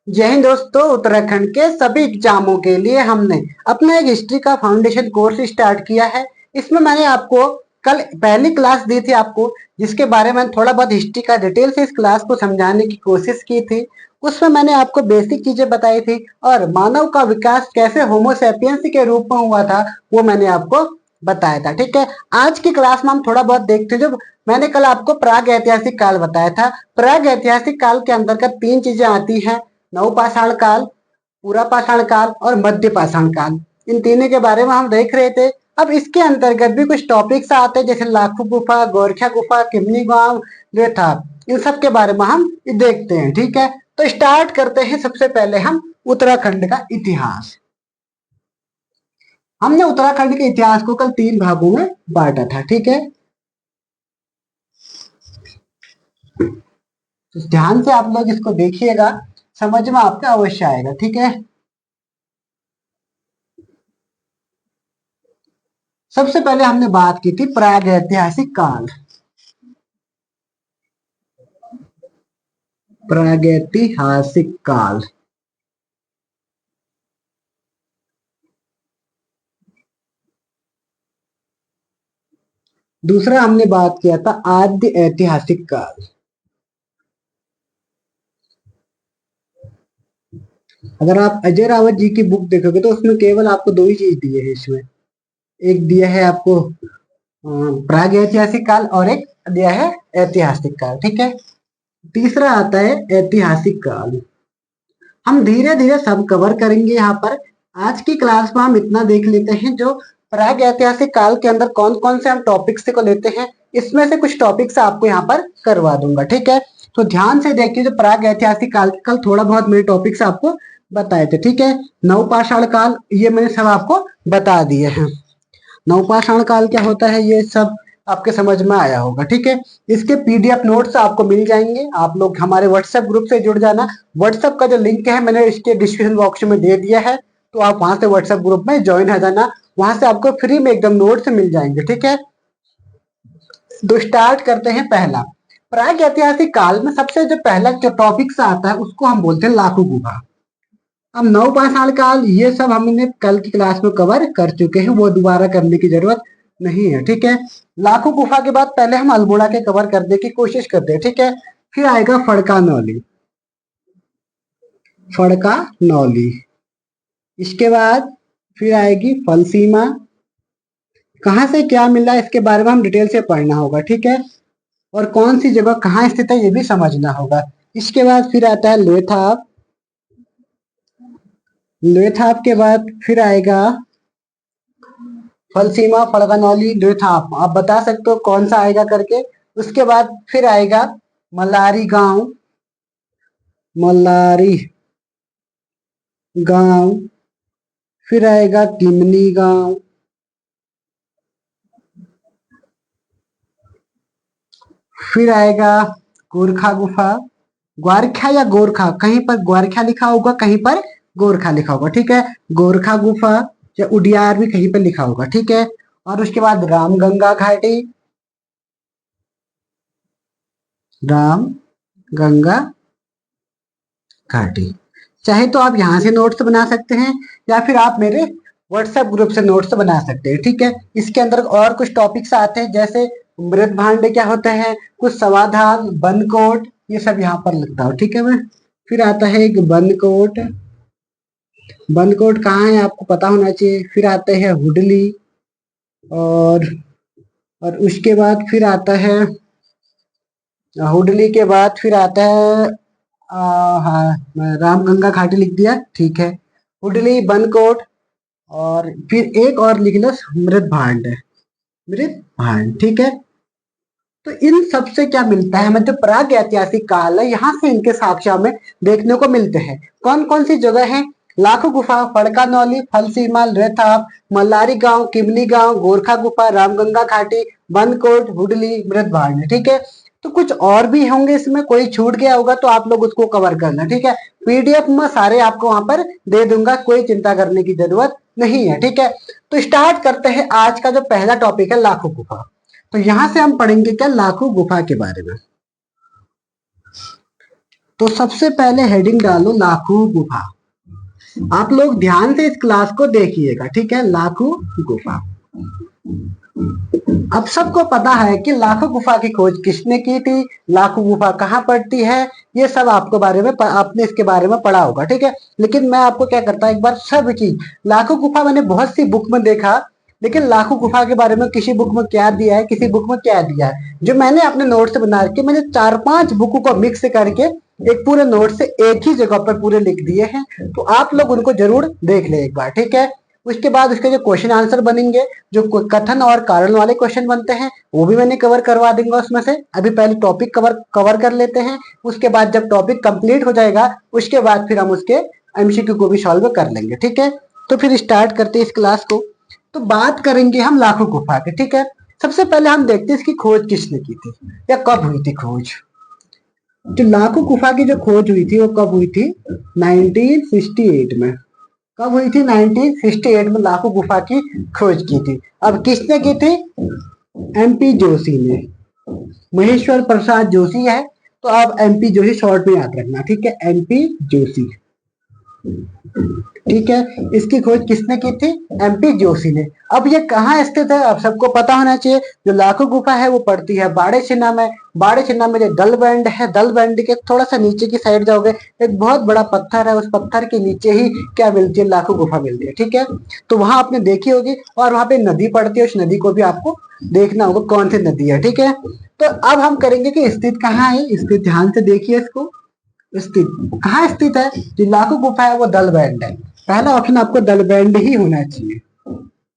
जय हिंद दोस्तों। उत्तराखंड के सभी एग्जामों के लिए हमने अपना एक हिस्ट्री का फाउंडेशन कोर्स स्टार्ट किया है। इसमें मैंने आपको कल पहली क्लास दी थी आपको, जिसके बारे में थोड़ा बहुत हिस्ट्री का डिटेल से इस क्लास को समझाने की कोशिश की थी। उसमें मैंने आपको बेसिक चीजें बताई थी और मानव का विकास कैसे होमोसेपियंस के रूप में हुआ था वो मैंने आपको बताया था। ठीक है, आज की क्लास में हम थोड़ा बहुत देखते हैं। जो मैंने कल आपको प्राग ऐतिहासिक काल बताया था, प्राग ऐतिहासिक काल के अंतर्गत तीन चीजें आती हैं: नवपाषाण काल, पूरा पाषाण काल और मध्य पाषाण काल। इन तीनों के बारे में हम देख रहे थे। अब इसके अंतर्गत भी कुछ टॉपिक्स आते हैं, जैसे लाखू गुफा, गोरखा गुफा, किमनी गांव, लेथा। इन सब के बारे में हम देखते हैं। ठीक है, तो स्टार्ट करते हैं। सबसे पहले हम उत्तराखंड का इतिहास। हमने उत्तराखंड के इतिहास को कल तीन भागों में बांटा था। ठीक है, तो ध्यान से आप लोग इसको देखिएगा, समझ में आपको अवश्य आएगा। ठीक है, सबसे पहले हमने बात की थी प्राग ऐतिहासिक काल। प्रागैतिहासिक काल। दूसरा हमने बात किया था आद्य ऐतिहासिक काल। अगर आप अजय रावत जी की बुक देखोगे तो उसमें केवल आपको दो ही चीज दिए है। इसमें एक दिया है आपको प्राग ऐतिहासिक काल और एक दिया है ऐतिहासिक काल। ठीक है, तीसरा आता है ऐतिहासिक काल। हम धीरे धीरे सब कवर करेंगे यहाँ पर। आज की क्लास में हम इतना देख लेते हैं, जो प्राग ऐतिहासिक काल के अंदर कौन कौन से हम टॉपिक्स को लेते हैं, इसमें से कुछ टॉपिक्स आपको यहाँ पर करवा दूंगा। ठीक है, तो ध्यान से देखिए। जो प्राग ऐतिहासिक काल कल थोड़ा बहुत मेरे टॉपिक्स आपको बताए थे। ठीक है, नवपाषाण काल ये मैंने सब आपको बता दिए हैं। नवपाषाण काल क्या होता है ये सब आपके समझ में आया होगा। ठीक है, इसके पीडीएफ नोट्स आपको मिल जाएंगे। आप लोग हमारे व्हाट्सएप ग्रुप से जुड़ जाना। व्हाट्सएप का जो लिंक है मैंने इसके डिस्क्रिप्शन बॉक्स में दे दिया है, तो आप वहां से व्हाट्सएप ग्रुप में ज्वाइन हो जाना। वहां से आपको फ्री में एकदम नोट्स मिल जाएंगे। ठीक है, तो स्टार्ट करते हैं। पहला, प्राग ऐतिहासिक काल में सबसे जो पहला जो टॉपिक आता है उसको हम बोलते हैं लाखू गुफा। अब नवपाषाण काल ये सब हमने कल की क्लास में कवर कर चुके हैं, वो दोबारा करने की जरूरत नहीं है। ठीक है, लाखों गुफा के बाद पहले हम अल्मोड़ा के कवर करने की कोशिश करते हैं। ठीक है, फिर आएगा फड़का नौली। फड़का नौली, इसके बाद फिर आएगी फलसीमा। कहाँ से क्या मिला इसके बारे में हम डिटेल से पढ़ना होगा। ठीक है, और कौन सी जगह कहाँ स्थित है ये भी समझना होगा। इसके बाद फिर आता है लोथाप। लोथाप के बाद फिर आएगा फलसीमा, फड़कनौली, द्विथाप। आप बता सकते हो कौन सा आएगा करके। उसके बाद फिर आएगा मल्लारी गांव। मल्लारी गांव, फिर आएगा किमनी गांव, फिर आएगा गोरखा गुफा। ग्वारखा या गोरखा, कहीं पर ग्वारखा लिखा होगा, कहीं पर गोरखा लिखा होगा। ठीक है, गोरखा गुफा या उडियार भी कहीं पर लिखा होगा। ठीक है, और उसके बाद रामगंगा घाटी। राम गंगा घाटी। चाहे तो आप यहाँ से नोट्स बना सकते हैं या फिर आप मेरे व्हाट्सएप ग्रुप से नोट्स बना सकते हैं। ठीक है, इसके अंदर और कुछ टॉपिक्स आते हैं, जैसे मृत भांडे क्या होते हैं, कुछ समाधान, बनकोट, ये सब यहाँ पर लगता हो। ठीक है, मैं फिर आता है एक बनकोट। बनकोट कहाँ है आपको पता होना चाहिए। फिर आते हैं हुडली, और उसके बाद फिर आता है हुडली के बाद फिर आता है हाँ, मैं रामगंगा घाटी लिख दिया। ठीक है, हुडली, बनकोट, और फिर एक और लिख लो मृत भांड। मृत भांड, ठीक है। तो इन सब से क्या मिलता है हमें, जो प्राग ऐतिहासिक काल है यहाँ से इनके साक्ष्य हमें देखने को मिलते हैं। कौन कौन सी जगह है? लाखो गुफा, फड़का नौली, फलसीमा, रेथाप, मल्लारी गांव, किमली गांव, गोरखा गुफा, रामगंगा घाटी, बंदकोट, हुडली, मृत भांड। ठीक है, तो कुछ और भी होंगे इसमें, कोई छूट गया होगा तो आप लोग उसको कवर करना। ठीक है, पीडीएफ में सारे आपको वहां पर दे दूंगा, कोई चिंता करने की जरूरत नहीं है। ठीक है, तो स्टार्ट करते हैं। आज का जो पहला टॉपिक है लाखो गुफा। तो यहां से हम पढ़ेंगे क्या, लाखो गुफा के बारे में। तो सबसे पहले हेडिंग डालो लाखू गुफा। आप लोग ध्यान से इस क्लास को देखिएगा, ठीक है। लाखू गुफा। अब सबको पता है कि लाखू गुफा की खोज किसने की थी, लाखू गुफा कहाँ पड़ती है, ये सब आपको बारे में आपने इसके बारे में पढ़ा होगा, ठीक है। लेकिन मैं आपको क्या करता हूँ, एक बार सब चीज, लाखू गुफा मैंने बहुत सी बुक में देखा, लेकिन लाखू गुफा के बारे में किसी बुक में क्या दिया है, किसी बुक में क्या दिया है, जो मैंने अपने नोट से बना के मैंने 4-5 बुकों को मिक्स करके एक पूरे नोट से एक ही जगह पर पूरे लिख दिए हैं। तो आप लोग उनको जरूर देख ले एक बार, ठीक है। उसके बाद उसके जो क्वेश्चन आंसर बनेंगे, जो कथन और कारण वाले क्वेश्चन बनते हैं, वो भी मैंने कवर करवा दूंगा उसमें से। अभी पहले टॉपिक कवर कर लेते हैं, उसके बाद जब टॉपिक कंप्लीट हो जाएगा उसके बाद फिर हम उसके एमसीक्यू को भी सॉल्व कर लेंगे, ठीक है। तो फिर स्टार्ट करते हैं इस क्लास को। तो बात करेंगे हम लाखू गुफा की, ठीक है। सबसे पहले हम देखते हैं इसकी खोज किसने की थी या कब हुई थी खोज। जो लाखू गुफा की जो खोज हुई थी वो कब हुई थी, 1968 में। कब हुई थी, 1968 में लाखू गुफा की खोज की थी। अब किसने की थी, एमपी जोशी ने, महेश्वर प्रसाद जोशी है। तो आप एमपी जोशी शॉर्ट में याद रखना, ठीक है, एमपी जोशी, ठीक है। इसकी खोज किसने की थी, एमपी जोशी ने। अब ये कहाँ स्थित है, अब सबको पता होना चाहिए। जो लाखू गुफा है वो पड़ती है बाड़े छिन्ना में। बाड़े छिन्ना में जो दल बैंड है, दल बैंड के थोड़ा सा नीचे की साइड जाओगे, एक बहुत बड़ा पत्थर है, उस पत्थर के नीचे ही क्या मिलती है, लाखू गुफा मिलती है, ठीक है। तो वहां आपने देखी होगी, और वहां पे नदी पड़ती है, उस नदी को भी आपको देखना होगा कौन सी नदी है, ठीक है। तो अब हम करेंगे कि स्थित कहाँ है, स्थित ध्यान से देखिए इसको। स्थित कहाँ स्थित है, जो लाखू गुफा है वो दल बैंड है। पहला ऑप्शन आपको दल बैंड ही होना चाहिए,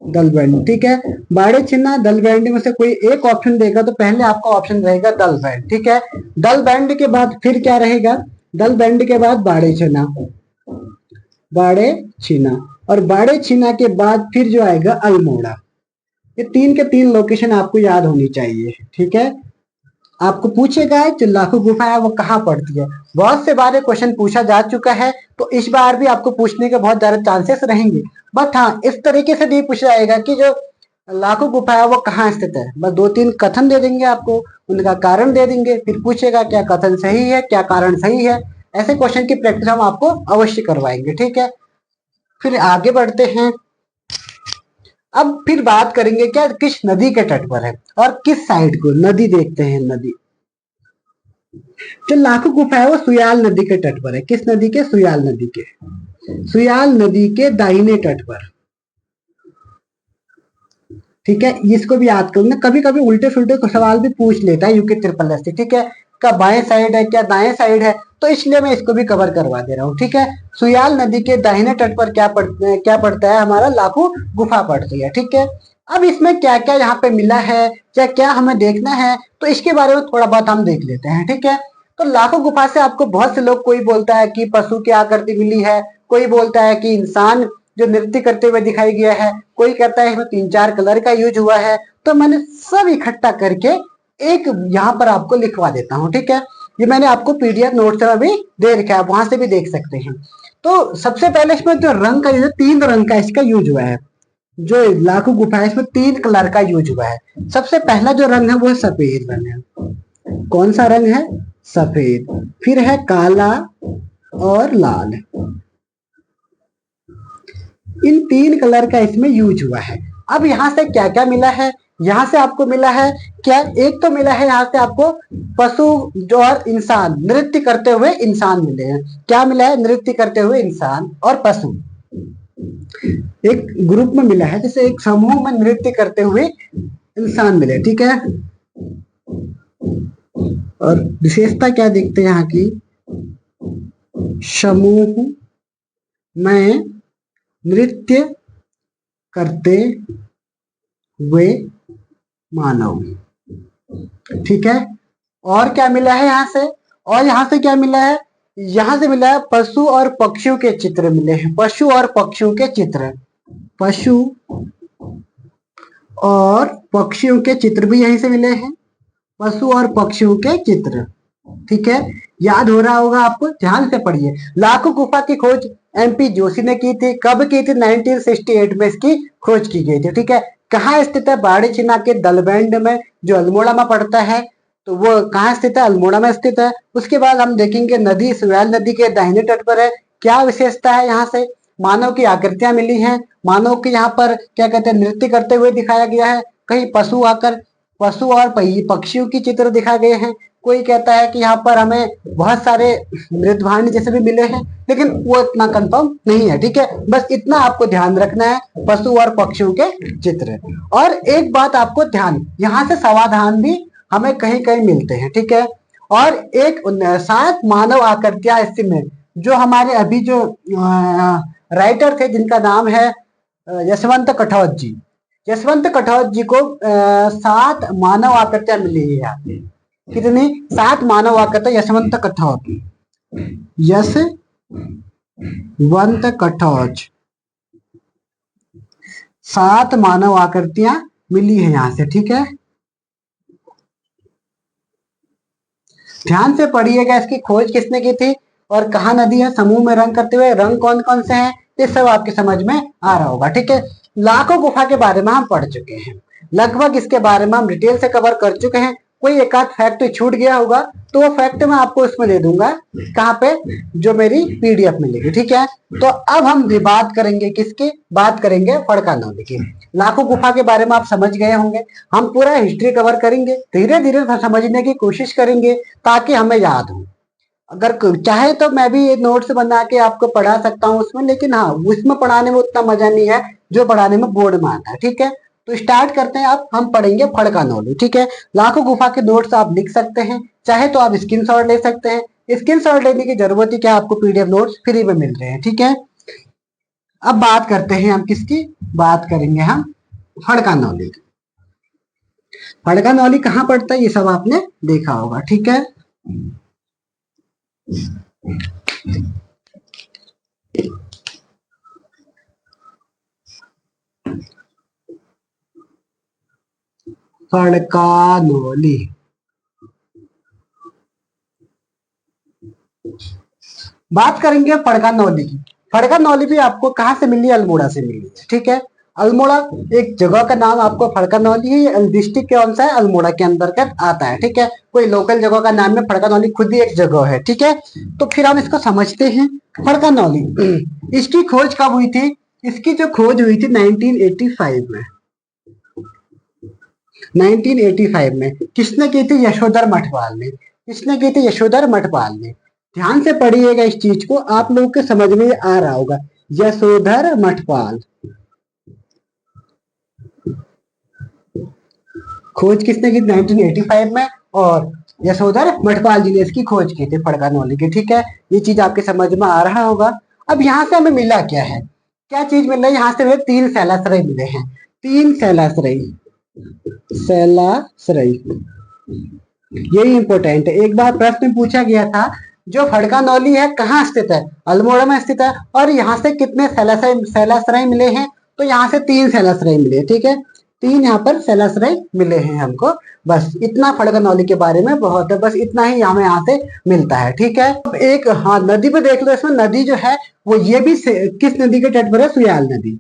दल बैंड, ठीक है। बाड़े छिन्ना दल बैंड में से कोई एक ऑप्शन देगा तो पहले आपका ऑप्शन रहेगा दल बैंड, ठीक है। दल बैंड के बाद फिर क्या रहेगा, दल बैंड के बाद बाड़े छिन्ना, बाड़े छिन्ना, और बाड़े छिन्ना के बाद फिर जो आएगा अल्मोड़ा। ये 3 के 3 लोकेशन आपको याद होनी चाहिए, ठीक है। आपको पूछेगा जो लाखू गुफा है वो कहाँ पड़ती है, बहुत से बार क्वेश्चन पूछा जा चुका है, तो इस बार भी आपको पूछने के बहुत ज्यादा चांसेस रहेंगे। बट हाँ, इस तरीके से नहीं पूछा जाएगा कि जो लाखू गुफा है वो कहाँ स्थित है, बस 2-3 कथन दे देंगे आपको, उनका कारण दे देंगे, फिर पूछेगा क्या कथन सही है, क्या कारण सही है। ऐसे क्वेश्चन की प्रैक्टिस हम आपको अवश्य करवाएंगे, ठीक है। फिर आगे बढ़ते हैं। अब फिर बात करेंगे क्या किस नदी के तट पर है और किस साइड को, नदी देखते हैं। नदी, जो लाखू गुफा है वो सुयाल नदी के तट पर है। किस नदी के, सुयाल नदी के, सुयाल नदी के दाहिने तट पर, ठीक है। इसको भी याद करूंगा, कभी कभी उल्टे सुल्टे सवाल भी पूछ लेता है यूके ट्रिपल एस, ठीक है। क्या बाएं साइड है, क्या दाएं साइड है, तो इसलिए मैं इसको भी कवर करवा दे रहा हूँ, ठीक है। सुयाल नदी के दाहिने तट पर क्या पड़ता है, हमारा लाखू गुफा पड़ती है, ठीक है। अब इसमें क्या क्या यहाँ पे मिला है या क्या हमें देखना है, तो इसके बारे में थोड़ा बहुत हम देख लेते हैं, ठीक है। तो लाखू गुफा से आपको बहुत से लोग, कोई बोलता है कि पशु की आकृति मिली है, कोई बोलता है कि इंसान जो नृत्य करते हुए दिखाई गया है, कोई कहता है इसमें 3-4 कलर का यूज हुआ है। तो मैंने सब इकट्ठा करके एक यहाँ पर आपको लिखवा देता हूँ, ठीक है। ये मैंने आपको पीडीएफ नोट्स में भी दे रखा है, वहां से भी देख सकते हैं। तो सबसे पहले इसमें जो रंग का, 3 रंग का इसका यूज हुआ है। जो लाखू गुफा है इसमें 3 कलर का यूज हुआ है। सबसे पहला जो रंग है वो सफेद रंग है। कौन सा रंग है, सफेद। फिर है काला और लाल। इन 3 कलर का इसमें यूज हुआ है। अब यहाँ से क्या क्या मिला है, यहाँ से आपको मिला है क्या, एक तो मिला है यहाँ से आपको पशु जो और इंसान, नृत्य करते हुए इंसान मिले हैं। क्या मिला है, नृत्य करते हुए इंसान और पशु एक ग्रुप में मिला है, जैसे एक समूह में नृत्य करते हुए इंसान मिले, ठीक है। और विशेषता क्या देखते हैं यहाँ की, समूह में नृत्य करते हुए मानव, ठीक है। और क्या मिला है यहाँ से, और यहाँ से क्या मिला है, यहाँ से मिला है पशु और पक्षियों के चित्र मिले हैं। पशु और पक्षियों के चित्र, पशु और पक्षियों के चित्र भी यहीं से मिले हैं, पशु और पक्षियों के चित्र, ठीक है। याद हो रहा होगा आपको, ध्यान से पढ़िए। लाखू गुफा की खोज एमपी जोशी ने की थी। कब की थी, 1968 में इसकी खोज की गई थी, ठीक है। कहाँ स्थित है, बाड़े छिना के दलबैंड में, जो अल्मोड़ा में पड़ता है। तो वो कहाँ स्थित है? अल्मोड़ा में स्थित है। उसके बाद हम देखेंगे नदी सुयाल नदी के दाहिने तट पर है। क्या विशेषता है यहाँ से? मानव की आकृतियां मिली हैं। मानव के यहाँ पर क्या कहते हैं, नृत्य करते हुए दिखाया गया है। कहीं पशु आकर पशु और पक्षियों की चित्र दिखाए गए हैं। कोई कहता है कि यहाँ पर हमें बहुत सारे मृदभांड जैसे भी मिले हैं, लेकिन वो इतना कंफर्म नहीं है। ठीक है, बस इतना आपको ध्यान रखना है, पशु और पक्षियों के चित्र। और एक बात आपको ध्यान, यहाँ से समाधान भी हमें कहीं कहीं मिलते हैं। ठीक है, और एक 7 मानव आकृतियां इसमें, जो हमारे अभी जो राइटर थे जिनका नाम है यशवंत कठौत जी, यशवंत कठौत जी को 7 मानव आकृतियां मिली है यहाँ पे। कितनी? 7 मानव आकृतियां यशवंत कठौत, यशवंत कठौत 7 मानव आकृतियां मिली है यहाँ से। ठीक है, ध्यान से पढ़िएगा। इसकी खोज किसने की थी और कहाँ नदी है? समूह में रंग करते हुए रंग कौन कौन से हैं, ये सब आपके समझ में आ रहा होगा। ठीक है, लाखों गुफा के बारे में हम पढ़ चुके हैं, लगभग इसके बारे में हम डिटेल से कवर कर चुके हैं। कोई एक आध फैक्ट छूट गया होगा तो वो फैक्ट मैं आपको उसमें दे दूंगा, कहाँ पे? जो मेरी पीडीएफ मिलेगी। ठीक है, तो अब हम बात करेंगे किसकी? बात करेंगे फड़का नौली की। लाखों गुफा के बारे में आप समझ गए होंगे। हम पूरा हिस्ट्री कवर करेंगे, धीरे धीरे समझने की कोशिश करेंगे ताकि हमें याद हो। अगर चाहे तो मैं भी नोट्स बना के आपको पढ़ा सकता हूँ उसमें, लेकिन हाँ, उसमें पढ़ाने में उतना मजा नहीं है जो पढ़ाने में बोर्ड में आता है। ठीक है, तो स्टार्ट करते हैं। अब हम पढ़ेंगे फड़का नौली। ठीक है, लाखों गुफा के नोट्स आप लिख सकते हैं, चाहे तो आप स्क्रीनशॉट ले सकते हैं। स्क्रीनशॉट लेने की जरूरत ही क्या, आपको पीडीएफ नोट्स फ्री में मिल रहे हैं। ठीक है, अब बात करते हैं हम किसकी? बात करेंगे हम फड़का नौली की। फड़का नौली कहाँ पड़ता है ये सब आपने देखा होगा। ठीक है, फड़का नौली, बात करेंगे फड़का नौली की। फड़का नौली भी आपको कहाँ से मिली? अल्मोड़ा से मिली है। ठीक है, अल्मोड़ा एक जगह का नाम आपको फड़का नौली है। डिस्ट्रिक्ट कौन सा है? अल्मोड़ा के अंतर्गत आता है। ठीक है, कोई लोकल जगह का नाम है, फड़का नौली खुद ही एक जगह है। ठीक है, तो फिर हम इसको समझते हैं। फड़का नौली, इसकी खोज कब हुई थी? इसकी जो खोज हुई थी 1985 में। 1985 में किसने की थी? यशोधर मठपाल ने। किसने की थी? यशोधर मठपाल ने। ध्यान से पढ़िएगा इस चीज को, आप लोगों के समझ में आ रहा होगा। यशोधर मठपाल, खोज किसने की? 1985 में, और यशोधर मठपाल जी ने इसकी खोज की थी फड़का नौली की। ठीक है, ये चीज आपके समझ में आ रहा होगा। अब यहाँ से हमें मिला क्या है? क्या चीज मिल रहा है? यहाँ से हमें 3 शैलाश्रय मिले हैं। 3 शैलाश्रय, शैलाश्रय, यही इंपॉर्टेंट है। एक बार प्रश्न पूछा गया था, जो फड़का नौली है कहाँ स्थित है? अल्मोड़ा में स्थित है। और यहाँ से कितने शैलाश्रय मिले हैं? तो यहाँ से 3 शैलाश्रय मिले। ठीक है, 3 यहाँ पर शैलाश्रय मिले हैं हमको। बस इतना फड़का नौली के बारे में बहुत है, बस इतना ही हमें यहाँ से मिलता है। ठीक है, अब एक हाँ नदी पे देख लो। इसमें नदी जो है वो ये भी किस नदी के तट पर है? सुयाल नदी,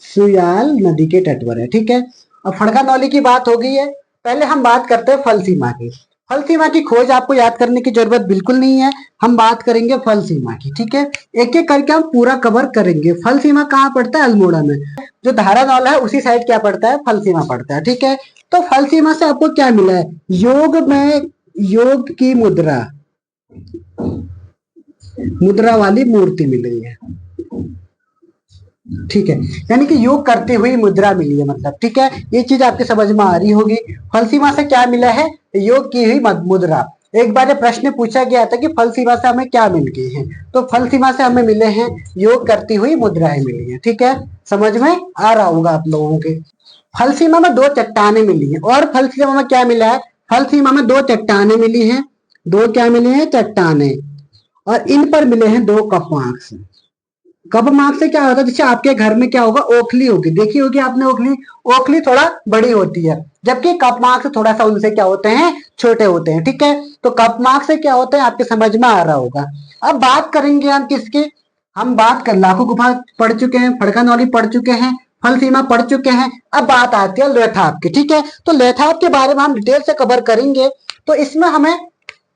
सुयाल नदी के तट पर है। ठीक है, अब फड़का नौली की बात हो गई है। पहले हम बात करते हैं फल सीमा की। फल सीमा की खोज आपको याद करने की जरूरत बिल्कुल नहीं है, हम बात करेंगे फल सीमा की। ठीक है, एक एक करके हम पूरा कवर करेंगे। फल सीमा कहाँ पड़ता है? अल्मोड़ा में। जो धारा नौला है उसी साइड क्या पड़ता है? फल सीमा पड़ता है। ठीक है, तो फल सीमा से आपको क्या मिला है? योग में योग की मुद्रा, मुद्रा वाली मूर्ति मिल रही है। ठीक है, यानी कि योग करते हुए मुद्रा मिली है, मतलब। ठीक है, ये चीज आपके समझ में आ रही होगी। फल सीमा से क्या मिला है? योग की हुई मुद्रा। एक बार प्रश्न पूछा गया था कि फल सीमा से हमें क्या मिल गई है, तो फल सीमा से हमें मिले हैं योग करती हुई मुद्राएं मिली है। ठीक है, समझ में आ रहा होगा आप लोगों के। फल सीमा में 2 चट्टाने मिली है। और फल सीमा में क्या मिला है? फल सीमा में 2 चट्टाने मिली है। 2 क्या मिली है? चट्टाने। और इन पर मिले हैं 2 कपांक्ष। कपमार्क से क्या होता है? जैसे आपके घर में क्या होगा? ओखली होगी, देखी होगी आपने ओखली। ओखली थोड़ा बड़ी होती है, जबकि कपमार्क से थोड़ा सा उनसे क्या होते हैं? छोटे होते हैं। ठीक है, तो कपमार्क से क्या होता है आपके समझ में आ रहा होगा। अब बात करेंगे हम किसकी? हम बात कर लाखों गुफा पढ़ चुके हैं, फड़का नौली पढ़ चुके हैं। फल सीमा पढ़ चुके हैं। अब बात आती है लेथाप की, ठीक है। तो लेथाप के बारे में हम डिटेल से कवर करेंगे। तो इसमें हमें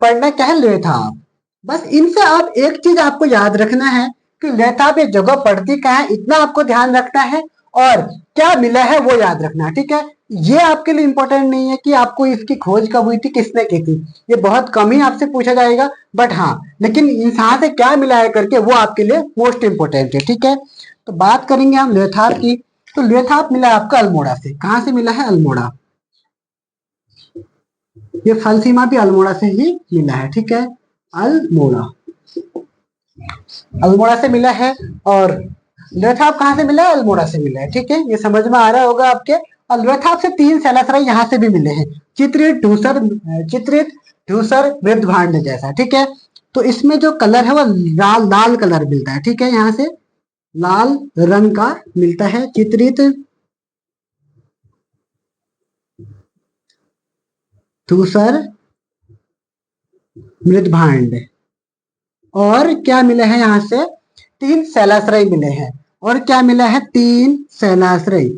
पढ़ना क्या है, लेथाप। बस इनसे आप एक चीज आपको याद रखना है कि लेथाप ये जगह पड़ती कहाँ है, इतना आपको ध्यान रखना है, और क्या मिला है वो याद रखना है, ठीक है। ये आपके लिए इंपॉर्टेंट नहीं है कि आपको इसकी खोज कब हुई थी, किसने की थी, ये बहुत कम ही आपसे पूछा जाएगा। बट हाँ, लेकिन इंसान से क्या मिला है करके वो आपके लिए मोस्ट इंपॉर्टेंट है, ठीक है। तो बात करेंगे हम लेथाप की। तो लेथाप मिला है आपका अल्मोड़ा से। कहाँ से मिला है, अल्मोड़ा। ये फल सीमा भी अल्मोड़ा से ही मिला है, ठीक है। अल्मोड़ा, अल्मोड़ा से मिला है। और लेथाप कहाँ से मिला है, अल्मोड़ा से मिला है, ठीक है। ये समझ में आ रहा होगा आपके। और लेथाप से 3 सैलासराय यहाँ से भी मिले हैं, चित्रित धूसर, चित्रित धूसर मृदभांड जैसा, ठीक है। तो इसमें जो कलर है वो लाल लाल कलर मिलता है, ठीक है। यहाँ से लाल रंग का मिलता है, चित्रित धूसर मृदभांड। और क्या मिले हैं, यहाँ से 3 शैलाश्रय मिले हैं। और क्या मिला है, 3 शैलाश्रय,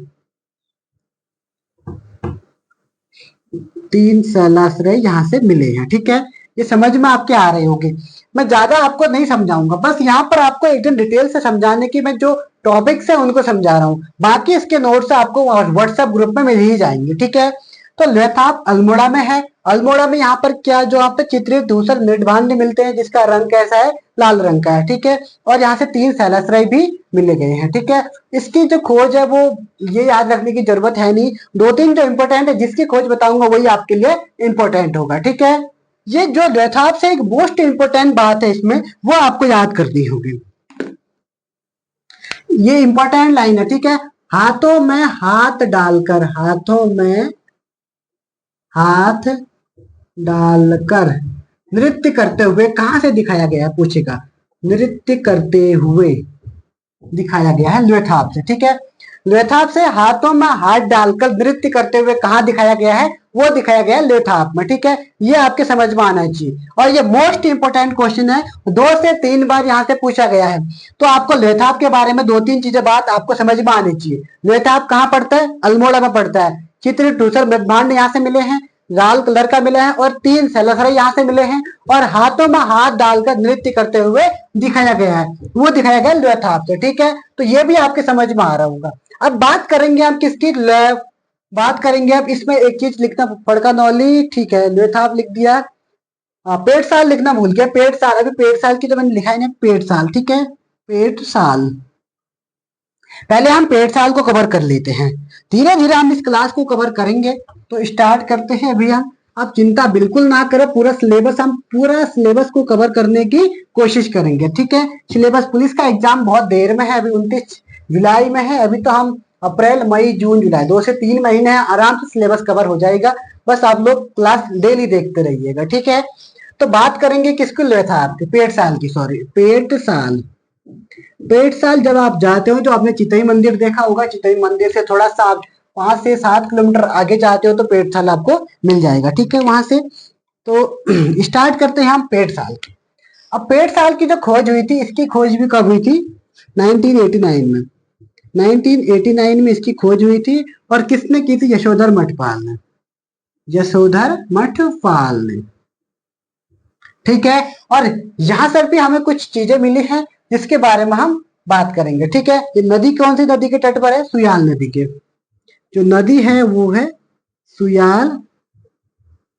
3 शैलाश्रय यहाँ से मिले हैं, ठीक है। ये समझ में आपके आ रहे होंगे। मैं ज्यादा आपको नहीं समझाऊंगा, बस यहाँ पर आपको एकदम डिटेल से समझाने की मैं जो टॉपिक्स है उनको समझा रहा हूँ। बाकी इसके नोट्स आपको व्हाट्सएप ग्रुप में मिल ही जाएंगे, ठीक है। तो लेथाप अल्मोड़ा में है। अल्मोड़ा में यहाँ पर क्या, जो यहाँ पे चित्रित धूसर मृदभांड मिलते हैं जिसका रंग कैसा है, लाल रंग का है, ठीक है। और यहाँ से 3 शैलाश्रय भी मिले गए हैं, ठीक है। इसकी जो खोज है वो ये याद रखने की जरूरत है नहीं। 2-3 जो इंपॉर्टेंट है जिसकी खोज बताऊंगा वही आपके लिए इंपॉर्टेंट होगा, ठीक है। ये जो लेथाप से एक मोस्ट इंपॉर्टेंट बात है इसमें, वो आपको याद करनी होगी। ये इंपॉर्टेंट लाइन है, ठीक है। हाथों में हाथ डालकर, हाथों में हाथ डालकर नृत्य करते हुए कहां से दिखाया गया है, पूछेगा। नृत्य करते हुए दिखाया गया है लेथाप से, ठीक है। लेथाप से हाथों में हाथ डालकर नृत्य करते हुए कहां दिखाया गया है, वो दिखाया गया है लेथाप में, ठीक है। ये आपके समझ में आना चाहिए। और ये मोस्ट इंपोर्टेंट क्वेश्चन है, 2 से 3 बार यहाँ से पूछा गया है। तो आपको लेथाप के बारे में 2-3 चीजें बात आपको समझ में आनी चाहिए। लेथाप कहाँ पड़ता है, अल्मोड़ा में पड़ता है। चित्रित धूसर मृदभांड यहाँ से मिले हैं, लाल कलर का मिला है, और 3 शैलाश्रय यहाँ से मिले हैं। और हाथों में हाथ डालकर नृत्य करते हुए दिखाया गया है, वो दिखाया गया लेथाप से, ठीक है। तो ये भी आपके समझ में आ रहा होगा। अब बात करेंगे हम किसकी, बात करेंगे अब इसमें एक चीज लिखना पड़का नौली, ठीक है। लेथाप लिख दिया। पेट साल लिखना भूल गया, पेट साल। अभी पेट साल की जो मैंने लिखा है ना, पेट साल, ठीक है। पेट साल, पहले हम पेट साल को कवर कर लेते हैं, धीरे धीरे हम इस क्लास को कवर करेंगे। तो स्टार्ट करते हैं अभी हम। आप चिंता बिल्कुल ना करें, पूरा सिलेबस, हम पूरा सिलेबस को कवर करने की कोशिश करेंगे, ठीक है। सिलेबस, पुलिस का एग्जाम बहुत देर में है, अभी 29 जुलाई में है। अभी तो हम अप्रैल मई जून जुलाई 2 से 3 महीने हैं, आराम से सिलेबस कवर हो जाएगा। बस आप लोग क्लास डेली देखते रहिएगा, ठीक है। तो बात करेंगे किसको, लेथाप की, पेट साल की, सॉरी, पेट साल। पेट साल जब आप जाते हो, जो आपने चितई मंदिर देखा होगा, चितई मंदिर से थोड़ा सा आप 5 से 7 किलोमीटर आगे जाते हो तो पेट साल आपको मिल जाएगा, ठीक है, वहां से। तो स्टार्ट करते हैं हम पेट साल की। अब पेट साल की जो खोज हुई थी, इसकी खोज भी कब हुई थी, 1989 में। 1989 में इसकी खोज हुई थी। और किसने की थी, यशोधर मठपाल ने, यशोधर मठपाल ने, ठीक है। और यहां पर भी हमें कुछ चीजें मिली हैं जिसके बारे में हम बात करेंगे, ठीक है। ये नदी कौन सी नदी के तट पर है, सुयाल नदी के, जो नदी है वो है सुयाल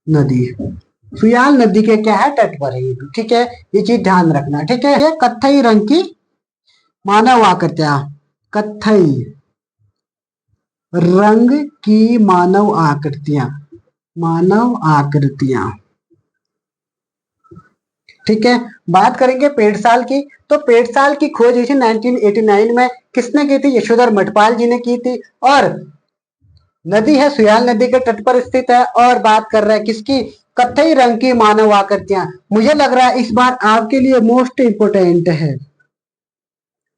नदी। सुयाल नदी के क्या है, तट पर है ये, ठीक है। ये चीज ध्यान रखना, ठीक है। कत्थई रंग की मानव आकृतियां, कत्थई रंग की मानव आकृतियां, मानव आकृतियां, ठीक है। बात करेंगे पेट साल की। तो पेट साल की खोज हुई थी 1989 में। किसने की थी, यशोधर मठपाल जी ने की थी। और नदी है सुयाल नदी के तट पर स्थित है। और बात कर रहा है किसकी, कत्थई रंग की मानव आकृतियां। मुझे लग रहा है इस बार आपके लिए मोस्ट इंपोर्टेंट है,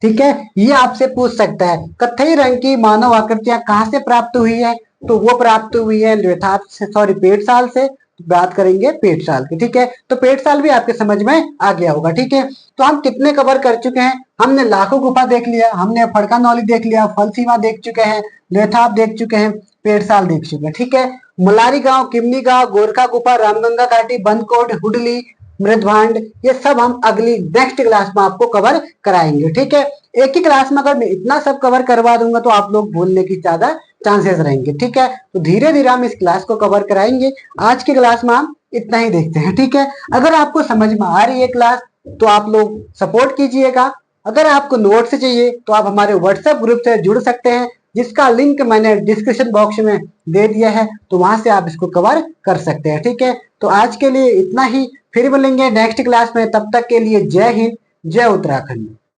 ठीक है। ये आपसे पूछ सकता है, कत्थई रंग की मानव आकृतियां कहां से प्राप्त हुई है, तो वो प्राप्त हुई है लेथाप से, सॉरी, पेट साल से। बात करेंगे पेट साल की, ठीक है। तो पेट साल भी आपके समझ में आ गया होगा, ठीक है। तो हम कितने कवर कर चुके हैं, हमने लाखों गुफा देख लिया, हमने फड़का नौली देख लिया, फलसीमा देख चुके हैं, लेथाप देख चुके हैं, पेड़साल देख चुके हैं। ठीक है, मुलारी गांव, किमनी गांव, गोरखा गुफा, रामगंगा घाटी, बंदकोट, हुडली, मृदभांड, ये सब हम अगली नेक्स्ट क्लास में आपको कवर कराएंगे। ठीक है, एक ही क्लास में अगर मैं इतना सब कवर करवा दूंगा तो आप लोग भूलने की ज्यादा चांसेस रहेंगे। ठीक है, तो धीरे धीरे हम इस क्लास को कवर कराएंगे। आज की क्लास में हम इतना ही देखते हैं। ठीक है, अगर आपको समझ में आ रही है क्लास तो आप लोग सपोर्ट कीजिएगा। अगर आपको नोट्स चाहिए तो आप हमारे व्हाट्सएप ग्रुप से जुड़ सकते हैं, जिसका लिंक मैंने डिस्क्रिप्शन बॉक्स में दे दिया है, तो वहां से आप इसको कवर कर सकते हैं। ठीक है, तो आज के लिए इतना ही, फिर मिलेंगे नेक्स्ट क्लास में। तब तक के लिए जय हिंद, जय उत्तराखंड।